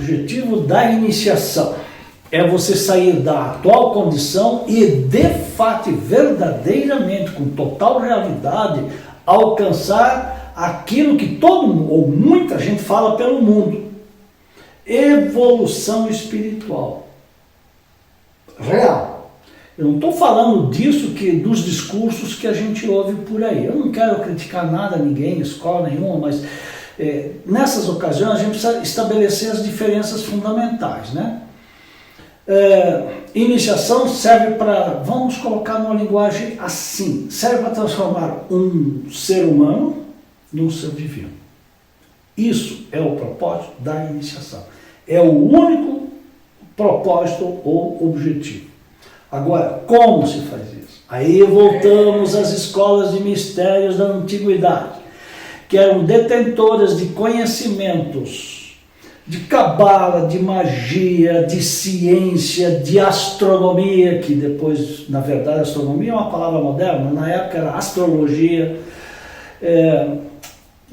objetivo da iniciação é você sair da atual condição e, de fato, verdadeiramente, com total realidade, alcançar aquilo que todo mundo, ou muita gente fala pelo mundo: evolução espiritual real. Eu não estou falando disso, dos discursos que a gente ouve por aí. Eu não quero criticar nada, ninguém, escola nenhuma, mas nessas ocasiões a gente precisa estabelecer as diferenças fundamentais, né? Iniciação serve para, vamos colocar numa linguagem assim, serve para transformar um ser humano num ser divino. Isso é o propósito da iniciação. É o único propósito ou objetivo. Agora, como se faz isso? Aí voltamos às escolas de mistérios da antiguidade, que eram detentoras de conhecimentos de cabala, de magia, de ciência, de astronomia, que depois, na verdade, astronomia é uma palavra moderna, na época era astrologia,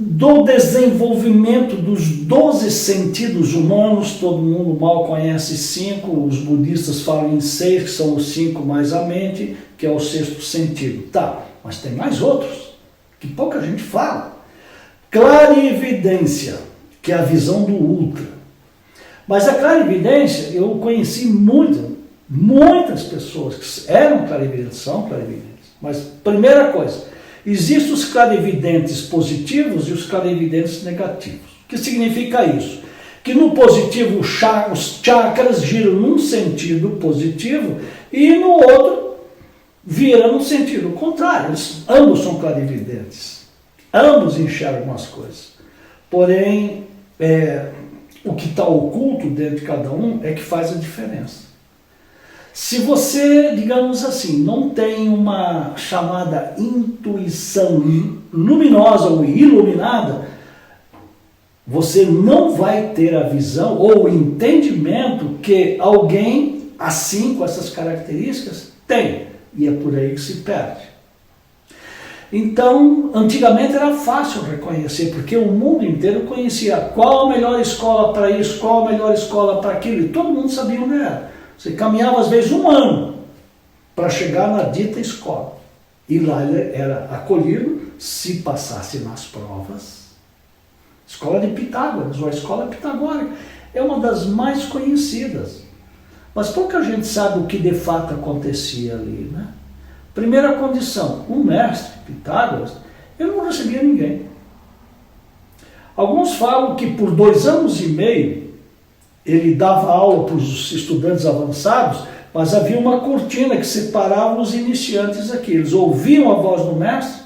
do desenvolvimento dos 12 sentidos humanos. Todo mundo mal conhece 5, os budistas falam em 6, que são os 5 mais a mente, que é o 6º sentido. Tá, mas tem mais outros, que pouca gente fala. Clarividência, que é a visão do ultra. Mas a clarividência, eu conheci muitas pessoas que eram clarividentes, são clarividentes. Mas, primeira coisa, existem os clarividentes positivos e os clarividentes negativos. O que significa isso? Que no positivo os chakras giram num sentido positivo e no outro viram no sentido contrário. Ambos são clarividentes. Ambos enxergam as coisas. Porém, o que está oculto dentro de cada um é que faz a diferença. Se você, digamos assim, não tem uma chamada intuição luminosa ou iluminada, você não vai ter a visão ou o entendimento que alguém assim, com essas características, tem. E é por aí que se perde. Então, antigamente era fácil reconhecer, porque o mundo inteiro conhecia qual a melhor escola para isso, qual a melhor escola para aquilo, e todo mundo sabia onde era. Você caminhava às vezes 1 ano para chegar na dita escola. E lá ele era acolhido se passasse nas provas. Escola de Pitágoras, ou a escola pitagórica, é uma das mais conhecidas. Mas pouca gente sabe o que de fato acontecia ali, né? Primeira condição, o mestre Pitágoras, ele não recebia ninguém. Alguns falam que por 2 anos e meio ele dava aula para os estudantes avançados, mas havia uma cortina que separava os iniciantes aqui. Eles ouviam a voz do mestre,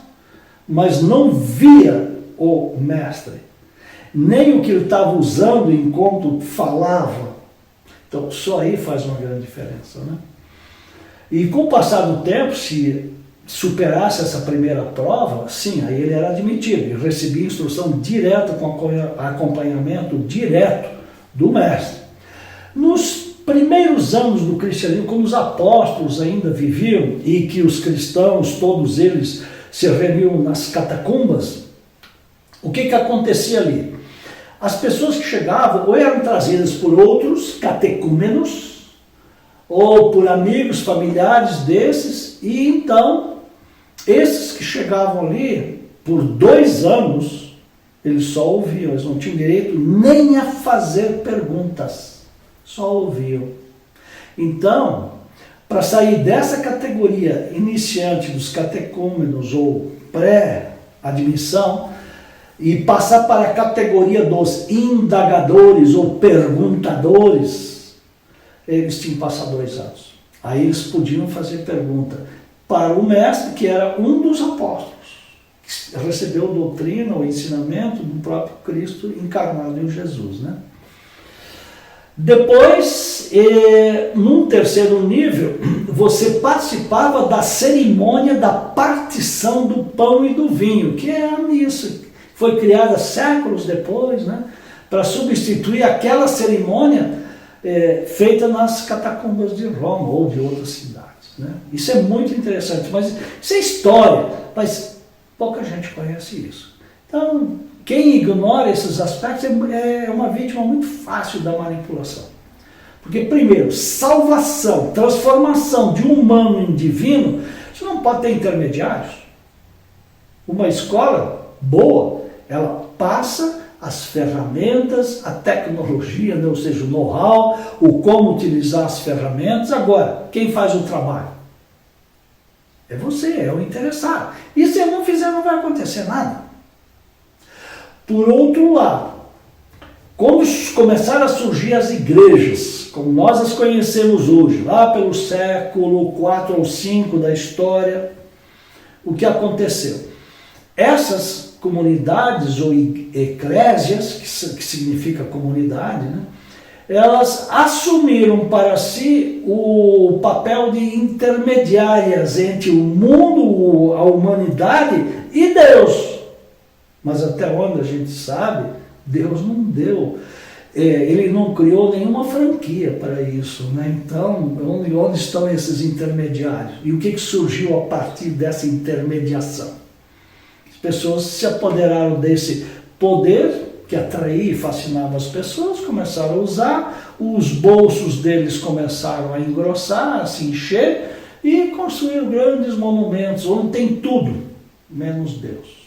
mas não via o mestre, nem o que ele estava usando enquanto falava. Então, só aí faz uma grande diferença, né? E com o passar do tempo, se superasse essa primeira prova, sim, aí ele era admitido. Ele recebia instrução direta, com acompanhamento direto do mestre. Nos primeiros anos do cristianismo, quando os apóstolos ainda viviam e que os cristãos, todos eles, se reuniam nas catacumbas, o que acontecia ali? As pessoas que chegavam ou eram trazidas por outros catecúmenos, ou por amigos, familiares desses, e então, esses que chegavam ali, por 2 anos, eles só ouviam, eles não tinham direito nem a fazer perguntas, só ouviam. Então, para sair dessa categoria iniciante dos catecúmenos ou pré-admissão, e passar para a categoria dos indagadores ou perguntadores, eles tinham passado 2 anos. Aí eles podiam fazer pergunta para o mestre, que era um dos apóstolos, que recebeu doutrina ou ensinamento do próprio Cristo encarnado em Jesus, né? Depois, num terceiro nível, você participava da cerimônia da partição do pão e do vinho, que é a missa. Foi criada séculos depois, né, para substituir aquela cerimônia feita nas catacumbas de Roma ou de outras cidades, né? Isso é muito interessante, mas isso é história, mas pouca gente conhece isso. Então, quem ignora esses aspectos é uma vítima muito fácil da manipulação. Porque, primeiro, salvação, transformação de um humano em divino, isso não pode ter intermediários. Uma escola boa, ela passa as ferramentas, a tecnologia, né? Ou seja, o know-how, o como utilizar as ferramentas. Agora, quem faz o trabalho? É você, é o interessado. E se eu não fizer, não vai acontecer nada. Por outro lado, quando começaram a surgir as igrejas, como nós as conhecemos hoje, lá pelo século 4 ou 5 da história, o que aconteceu? Essas comunidades ou eclésias, que significa comunidade, né? Elas assumiram para si o papel de intermediárias entre o mundo, a humanidade e Deus. Mas até onde a gente sabe, Deus não deu. Ele não criou nenhuma franquia para isso, né? Então, onde estão esses intermediários? E o que surgiu a partir dessa intermediação? As pessoas se apoderaram desse poder que atraía e fascinava as pessoas, começaram a usar, os bolsos deles começaram a engrossar, a se encher, e construíram grandes monumentos, onde tem tudo, menos Deus.